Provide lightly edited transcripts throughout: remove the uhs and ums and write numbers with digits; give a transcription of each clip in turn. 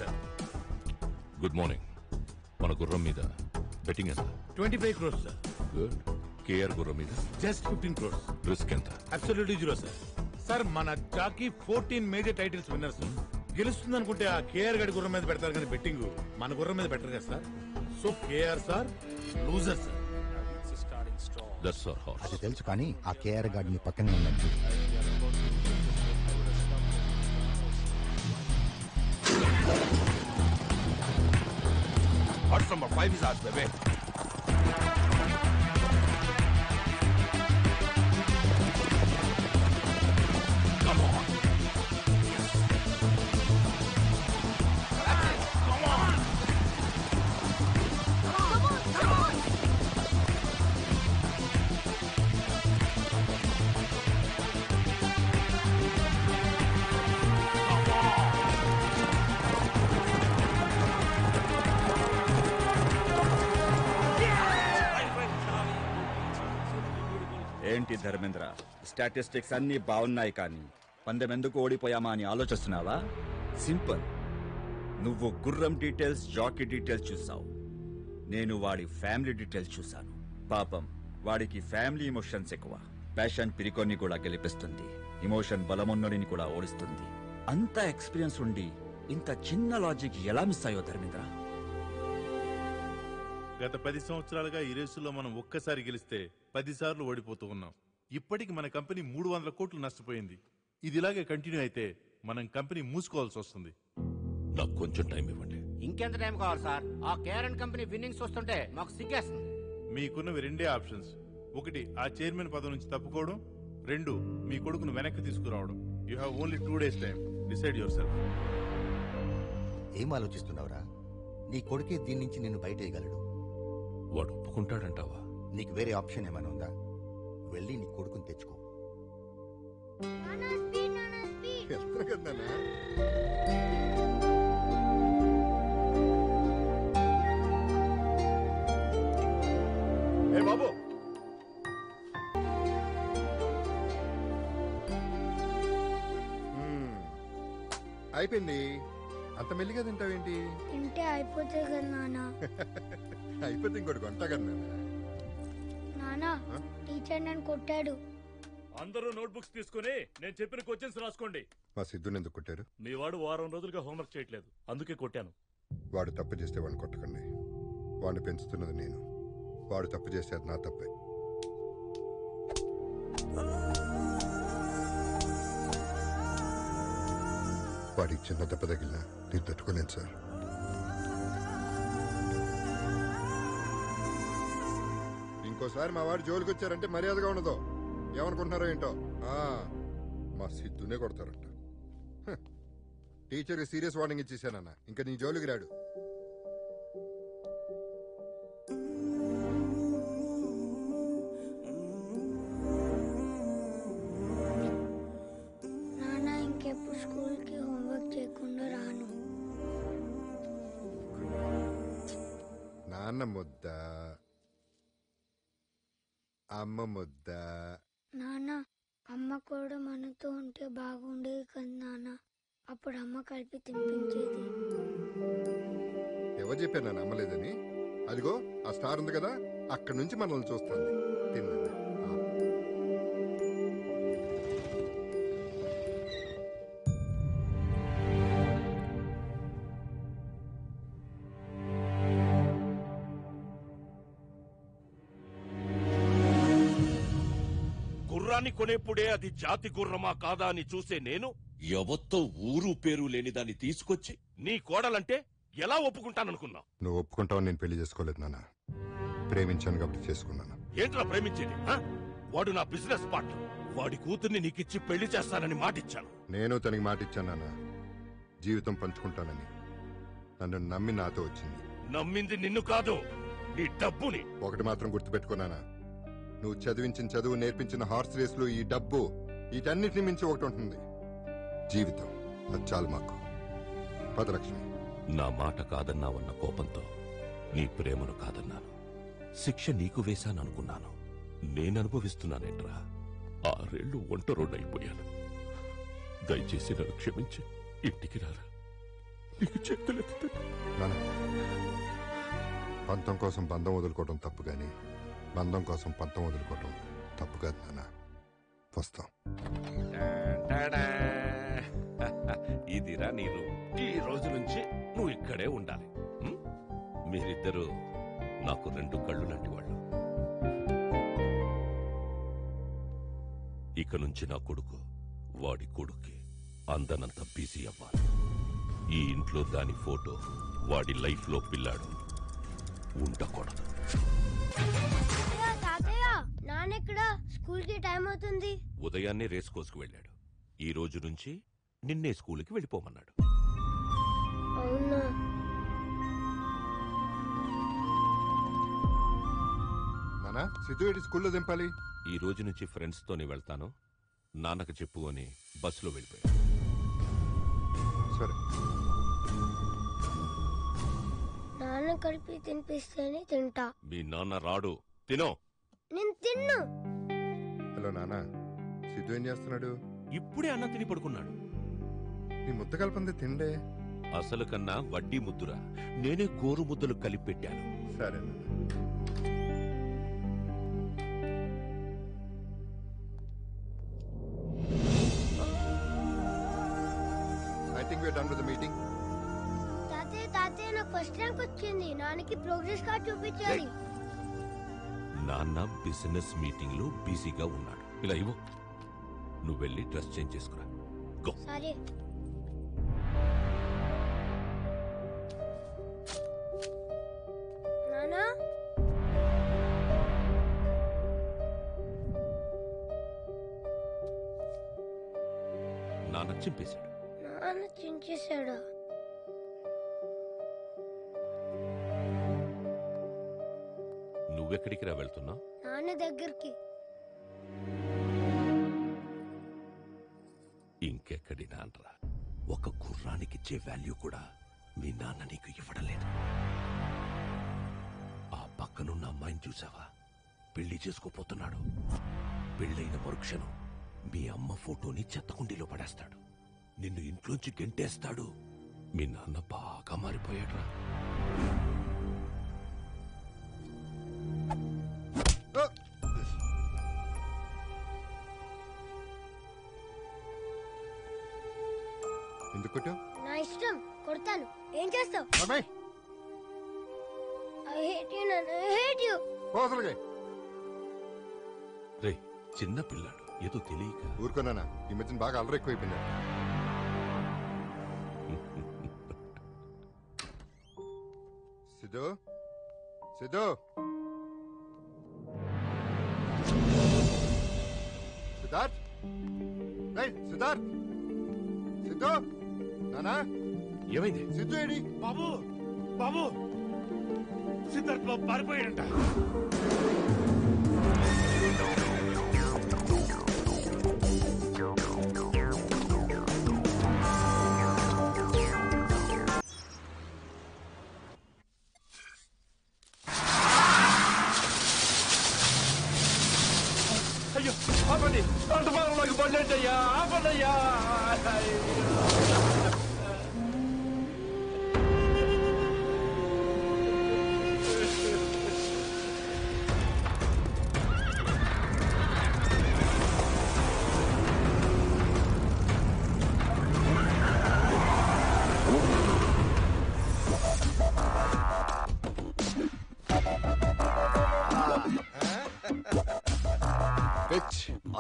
Sir. Good morning. మన గుర్రం మీద బెట్టింగ్ ఎంత? 25 crores సార్. గుడ్. కేఆర్ గుర్రం మీద జస్ట్ 15 crores. రిస్క్ ఎంత? Absolutely zero sir. సార్ మన jockey 14 major titles winner sir. గెలుస్తుంది అనుకుంటే ఆ కేఆర్ గడి గుర్రం మీద పెడతారు కానీ బెట్టింగ్ మన గుర్రం మీద పెట్టరు కదా sir. So KR sir loser sir. That's our horse. అది తెలుసు కానీ ఆ కేఆర్ గార్డ్ ని పక్కనే ఉన్నట్టు. Odds number 5 is ours, baby. Come on. Come on. Come on. ఏంటి ధర్మేంద్ర, స్టాటిస్టిక్స్ అన్ని బాగున్నాయి కానీ పందెం ఎందుకు ఓడిపోయామా అని ఆలోచిస్తున్నావా? సింపుల్. నువ్వు గుర్రం డీటెయిల్స్, జాకీ డీటెయిల్స్ చూసావు. నేను వాడి ఫ్యామిలీ డీటెయిల్స్ చూశాను. పాపం వాడికి ఫ్యామిలీ ఎమోషన్స్ ఎక్కువ. ప్యాషన్ పిరికొన్ని కూడా గెలిపిస్తుంది, ఎమోషన్ బలమున్నడిని కూడా ఓడిస్తుంది. అంత ఎక్స్పీరియన్స్ ఉండి ఇంత చిన్న లాజిక్ ఎలా మిస్ అయ్యో ధర్మేంద్ర? గత 10 సంవత్సరాలుగా ఈ రేసులో మనం ఒక్కసారి గెలిస్తే 10 సార్లు ఓడిపోతూ ఉన్నాం. ఇప్పటికి మన కంపెనీ 300 కోట్లు నష్టపోయింది. ఇది ఇలాగే కంటిన్యూ అయితే మనం కంపెనీ మూసుకోవాల్సి వస్తుంది. నాకు కొంచెం టైం ఇవ్వండి. ఇంకెంత టైం కావాలి సార్? ఆ కేఆర్ఎన్ కంపెనీ విన్నింగ్స్ వస్తుంటే మాకు సిగ్గేస్తుంది. మీకున్నవి రెండే ఆప్షన్స్. ఒకటి ఆ చైర్మన్ పదవి నుంచి తప్పుకోవడం, 2 మీ కొడుకును వెనక్కి తీసుకురావడం. You have only 2 days time. Decide your self. ఏం ఆలోచిస్తున్నావురా? నీ కొడుకే దీని నుంచి నిన్ను బయటేయగలడు. వాడు ఒప్పుకుంటాడంటావా? నీకు వేరే ఆప్షన్ ఏమైనా ఉందా? వెళ్ళి నీ కొడుకుని తెచ్చుకో. ఏ బాబు, అయిపోయింది. అంత మెల్లిగా తింటావేంటి? తింటే అయిపోతుంది కదా నాన్న. అయిపోతే ఇంకోటి కొంటా కదా నాన్న. టీచర్ నన్ను కొట్టాడు. అందరూ నోట్బుక్స్ తీసుకుని నేను చెప్పిన క్వశ్చన్స్ రాసుకోండి. మా సిద్ధుని ఎందుకు కొట్టారు? మీ వాడు వారం రోజులుగా హోంవర్క్ చేయట్లేదు, అందుకే కొట్టాను. వాడు తప్పు చేస్తే వాడిని కొట్టకండి. వాడిని పెంచుతున్నది నేను. వాడు తప్పు చేస్తే అది నా తప్పే. వాడికి చిన్న దెబ్బ తగిలినా నేను తట్టుకోలేను సార్. ఇంకోసారి మా వాడు జోలికి వచ్చారంటే మర్యాదగా ఉండదు. ఏమనుకుంటున్నారో ఏంటో. మా సిద్ధునే కొడతారంట. టీచర్కి సీరియస్ వార్నింగ్ ఇచ్చేసానన్న. ఇంకా నీ జోలికి రాడు. నాన్న ఇంకెప్పుడు స్కూల్కి హోంవర్క్ చేయకుండా రాను. నాన్న ముద్ద, అమ్మ ముద్ద. నాన్న అమ్మ కూడా మనతో ఉంటే బాగుండేది కదా నాన్న. అప్పుడు అమ్మ కలిపి తినిపించేది. ఎవరు చెప్పారు నన్ను అమ్మలేదని? అదిగో ఆ స్టార్ ఉంది కదా, అక్కడి నుంచి మనల్ని చూస్తుంది. తిన్నా. గుర్రాన్ని కొనేప్పుడే అది జాతి గుర్రమా కాదా అని చూసే నేను ఎవత్తో ఊరు పేరు లేని దాన్ని తీసుకొచ్చి నీ కోడలంటే ఎలా ఒప్పుకుంటాననుకున్నా? నువ్వు ఒప్పుకుంటావు. నేను పెళ్లి చేసుకోలేదు నాన్న. ప్రేమించాను కాబట్టి చేసుకున్నాను. ఏంట్రా ప్రేమించేది? వాడు నా బిజినెస్ పార్ట్నర్. వాడి కూతుర్ని నీకిచ్చి పెళ్లి చేస్తానని మాటిచ్చాను. నేను తనకి మాట ఇచ్చాను నాన్న, జీవితం పంచుకుంటానని. నన్ను నమ్మి నాతో వచ్చింది. నమ్మింది నిన్ను కాదు, నీ డబ్బుని. ఒకటి మాత్రం గుర్తుపెట్టుకున్నానా, నువ్వు చదివించిన చదువు, నేర్పించిన హార్స్ రేసులు, ఈ డబ్బు, వీటన్నిటిని మించి ఒకటి ఉంటుంది, జీవితం. అది చాలు మాకు. పదలక్ష్మి. నా మాట కాదన్నావన్న కోపంతో నీ ప్రేమను కాదన్నాను. శిక్ష నీకు వేశాననుకున్నాను. నేననుభవిస్తున్నానేట్రా. 6 ఏళ్లు ఒంటరోడైపోయాను. దయచేసి నన్ను క్షమించి ఇంటికి రారా. నీకు చేతులెత్తుతా. నాన్న పంతం కోసం బంధం వదులుకోవడం తప్పు కానీ బంధం కోసం పంతం వదులుకోవడం తప్పు కాదు నాన్న. వస్తాం. ఇదిరా నీరు. ఈ రోజు నుంచి నువ్వు ఇక్కడే ఉండాలి. మీరిద్దరూ నాకు 2 కళ్ళు లాంటి వాళ్ళు. ఇక నుంచి నా కొడుకు వాడి కొడుక్కి అందనంత బిజీ అవ్వాలి. ఈ ఇంట్లో దాని ఫోటో, వాడి లైఫ్ లో పిల్లాడు ఉండకూడదు. నాన్నెక్కడ? స్కూల్ కి టైం అవుతుంది. ఉదయాన్నే రేస్ కోసుకు వెళ్ళాడు. ఈ రోజు నుంచి నిన్నే స్కూల్కి వెళ్ళిపోమన్నాడు. అవునా? నాన్న సిద్ధు ఏంటి స్కూల్లో దింపాలి? ఈ రోజు నుంచి ఫ్రెండ్స్ తోనే వెళ్తాను, నాన్నకు చెప్పు అని బస్సులో వెళ్ళిపోయాడు. సరే. నాన్న కలిపి తినిపిస్తేనే తింటా. మీ నాన్న రాడు, తినో. నేను తిన్ను. హలో నాన్న, సిద్ధు ఏం చేస్తున్నాడు? ఇప్పుడే అన్నం తిని పడుకున్నాడు. నీ ముద్ద కలపంది తిండే. అసలు కన్నా వడ్డీ ముద్దురా, నేనే గోరు ముద్దలు కలిపి పెట్టాను. సరే నాన్న. I think we're done with the meeting. తాతయ్య నాకు ఫస్ట్ ర్యాంక్ వచ్చింది. నాన్నకి ప్రోగ్రెస్ కార్డ్ చూపించాలి. నాన్న బిజినెస్ మీటింగ్ లో బిజీగా ఉన్నాడు. ఇలా ఇవ్వు, నువ్వు వెళ్ళి డ్రెస్ చేంజ్ చేసుకురా. గో. సరే. నానా నాన్న చింపేశాడు. నాన్న చించేశాడా? నువ్వెక్కడికి రా వెళ్తున్నావు? నాన్న దగ్గరికి. ఇంకెక్కడి నాన్నరా, ఒక గుర్రానికిచ్చే వాల్యూ కూడా మీ నాన్న నీకు ఇవ్వడలేదు. ఆ పక్కనున్న అమ్మాయిని చూసావా? పెళ్లి చేసుకోపోతున్నాడు. పెళ్ళైన మరుక్షణం మీ అమ్మ ఫోటోని చెత్తకుండీలో పడేస్తాడు. నిన్ను ఇంట్లోంచి గెంటేస్తాడు. మీ నాన్న బాగా మారిపోయాడురా. ఎందుకు కొట్టావు? నా ఇష్టం, కొడతాను. ఏం చేస్తావు? అమ్మాయి I hate you, Nana. I hate you. పోసలుగా రే, చిన్న పిల్లాడు, ఏదో తెలియక. ఊరుకోనా? ఈ మధ్యన బాగా అల్లరి ఎక్కువైపోయింది. సిద్ధు సిద్ధు సిద్ధార్థ్, సిద్ధార్థ్, సిద్ధు, నానా ఏమైంది? సిద్ధు ఏడి? బాబు బాబు, సిద్ధార్థ్ బాబు పారిపోయాడంట. అయ్యో, ఆపండి! అంతమానంలోకి పడలేదయ్యా, ఆపండయ్యా!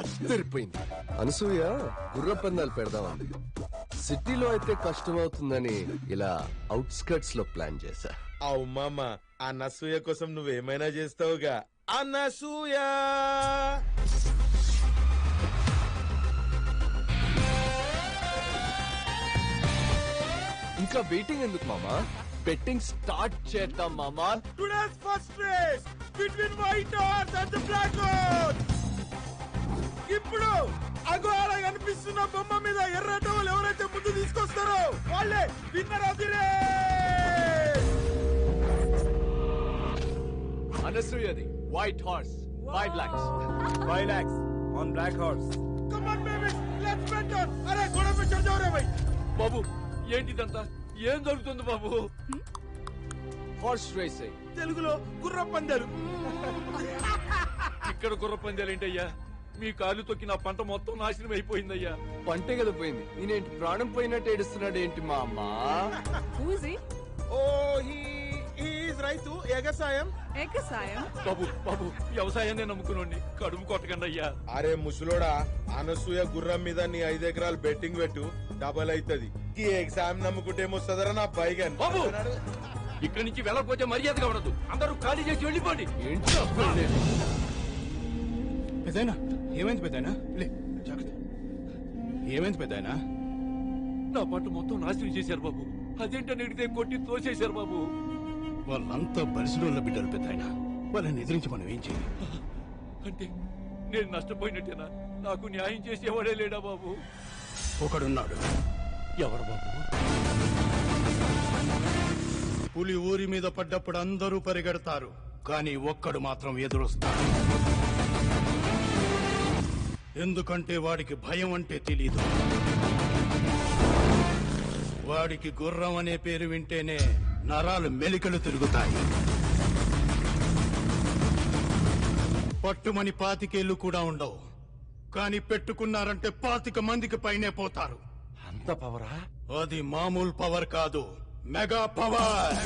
అద్దరిపోయింది. అనసూయ గుర్ర పందాలు పెడదామంది. సిటీలో అయితే కష్టమవుతుందని ఇలా అవుట్స్కర్ట్స్ లో ప్లాన్ చేశా. అవు మామ, ఆ నసూయ కోసం నువ్వేమైనా చేస్తావుగా. అనసూయ ఇంకా వెయిటింగ్ ఎందుకు మామా? బెట్టింగ్ స్టార్ట్ చేద్దాం మామా. Today's first race between white horse and black horse. ఇప్పుడు అగో అలా కనిపిస్తున్న బొమ్మ మీద ఎర్ర టవల్ ఎవరైతే ముందు తీసుకొస్తారో వాళ్ళే విన్నర్ ఆఫ్ ది రేస్. అనసూయది white horse 5 lakhs. 5 lakhs on black horse. Come on baby, let's bet on. అరే గొడవ పెంచావు రే భయ్. బాబు, ఏంటిదంతా? ఏం జరుగుతుంది బాబు? Horse racing. తెలుగులో గుర్ర పందాలు. ఇక్కడ గుర్ర పందాలు ఏంటయ్యా? మీ కాలు తొక్కి నా పంట మొత్తం నాశనం అయిపోయిందయ్యా. పంటే కదా పోయింది, నేనేంటి ప్రాణం పోయినట్టు ఏడుస్తున్నాడు ఏంటి మా అమ్మ? ఓ హీస్ రైతు ఎగసాయం. బాబు బాబు వ్యవసాయాన్ని నమ్ముకునండి, కడుపు కొట్టకండి అయ్యా. అరే ముసలోడా, అనసూయ గుర్రం మీద నీ 5 ఎకరాలు బెట్టింగ్ పెట్టు, డబల్ అవుతుంది. ఈ ఎగ్జామ్ నమ్ముకుంటే ఏమొస్తుందరా నా పైగా. బాబు ఇక్కడి నుంచి వెళ్ళకపోతే మర్యాదగా ఉండదు. అందరూ ఖాళీ చేసి వెళ్ళిపోండి. ఏంటో పెద్దయినా ఏమైంది? పెద్దయినా లే, జాగ్రత్త. ఏమైంది పెద్దయినా? నా పంట మొత్తం నాశనం చేశారు బాబు. అదేంటని అడిగితే కొట్టి తోసేశారు బాబు. వాళ్ళంతా బలిసిన బిడ్డలు పెద్దయినా, వాళ్ళని ఎదిరించి మనం ఏం చేయాలి? అంటే నేను నష్టపోయినట్టేనా? నాకు న్యాయం చేసేవాడే లేడా బాబు? ఒకడున్నాడు. ఎవరు బాబు? పులి ఊరి మీద పడ్డప్పుడు అందరూ పరిగెడతారు, కానీ ఒక్కడు మాత్రం ఎదురొస్తాడు. ఎందుకంటే వాడికి భయం అంటే తెలీదు. వాడికి గుర్రం అనే పేరు వింటేనే నరాలు మెలికలు తిరుగుతాయి. పట్టుమని 25 కూడా ఉండవు, కానీ పెట్టుకున్నారంటే 25 మందికి పైనే పోతారు. అంత పవరా? అది మామూలు పవర్ కాదు, మెగా పవర్.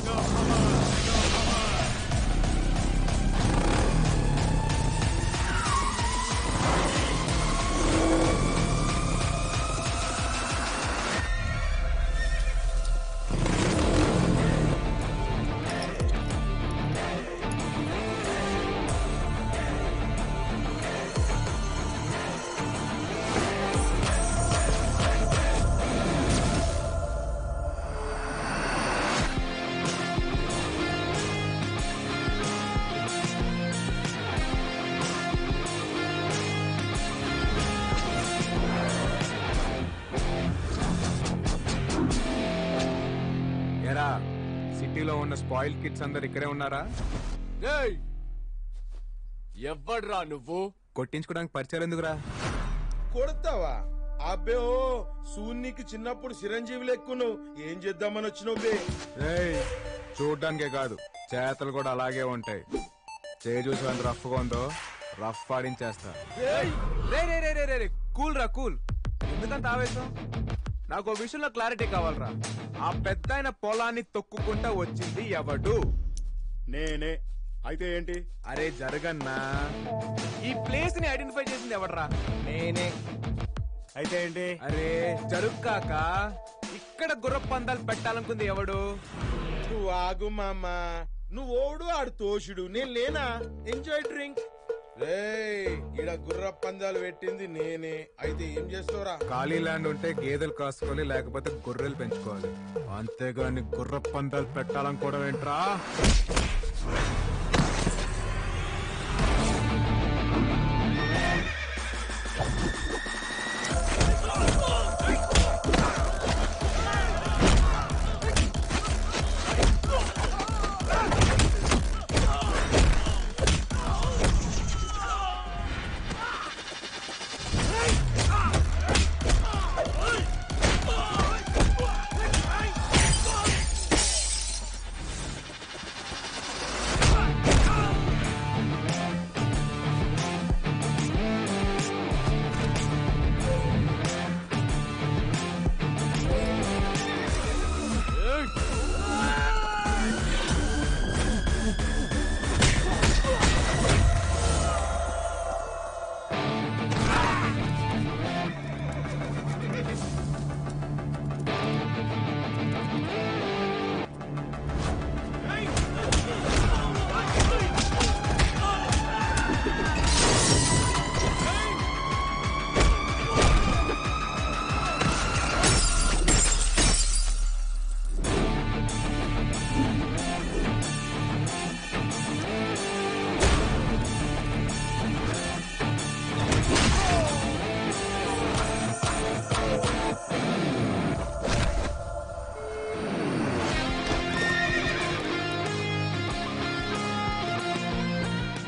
సిటీలో ఉన్న స్పాయిల్ కిడ్స్ అందరు ఇక్కడే ఉన్నారా? ఎవడ్రా నువ్వు? కొట్టించుకోవడానికి పరిచయాలు ఎందుకురా? కొడతావా? అబ్బే ఓ సూన్నికి చిన్నప్పుడు చిరంజీవి లెక్కును. ఏం చేద్దామని వచ్చినవ్వే? చూడ్డానికే కాదు, చేతలు కూడా అలాగే ఉంటాయి. చూసి ఎంత రఫ్ గా ఉందో రఫ్ ఆడించేస్తా. కూల్ రా, కూల్. ఎందుకంత ఆవేశం? నాకు ఓ విషయంలో క్లారిటీ కావాలరా. ఆ పెద్ద ఆయన పొలాన్ని తొక్కుకుంటా వచ్చింది ఎవడు? నేనే. అయితే ఏంటి? అరే జరగన్నా, ఈ ప్లేస్ ని ఐడెంటిఫై చేసింది ఎవడరా? నేనే. అయితే ఏంటి? అరే జరుగ్గాక ఇక్కడ గుర్ర పందాలు పెట్టాలనుకుంది ఎవడు? నువ్వు ఆగు మామ. నువ్వు ఓడు, ఆడు తోషుడు, నేను లేనా? Enjoy drink. ఈడ గుర్ర పందాలు పెట్టింది నేనే. అయితే ఏం చేస్తావురా? ఖాళీ ల్యాండ్ ఉంటే గేదెలు కాసుకోవాలి, లేకపోతే గొర్రెలు పెంచుకోవాలి. అంతేగాని గుర్ర పందాలు పెట్టాలనుకోవడం ఏంట్రా?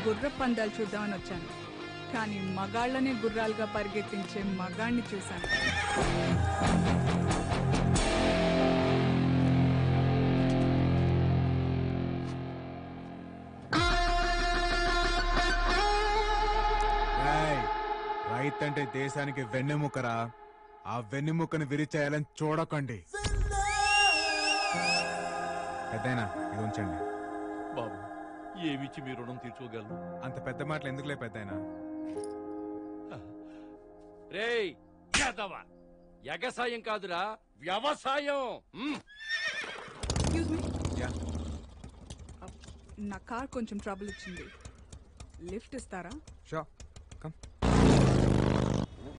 గుర్ర పందాలు చూద్దామని వచ్చాను, కానీ మగాళ్ళనే గుర్రాలుగా పరిగెత్తించే మగాణ్ణి చూశాను. అంటే దేశానికి వెన్నెముకరా. ఆ వెన్నెముకని విరిచేయాలని చూడకండి. పెద్దయినా ఇది ఉంచండి. బాబు ఏమిచ్చి మీ రుణం తీర్చుకోగలను? అంత పెద్ద మాటలు ఎందుకులే పెద్దయినా. రేయ్ యాదవ, ఎగసాయం కాదురా వ్యవసాయం. ఎక్స్క్యూజ్ మీ, యా నా కార్ కొంచెం ట్రబుల్ ఇచ్చింది, లిఫ్ట్ ఇస్తారా? Show come.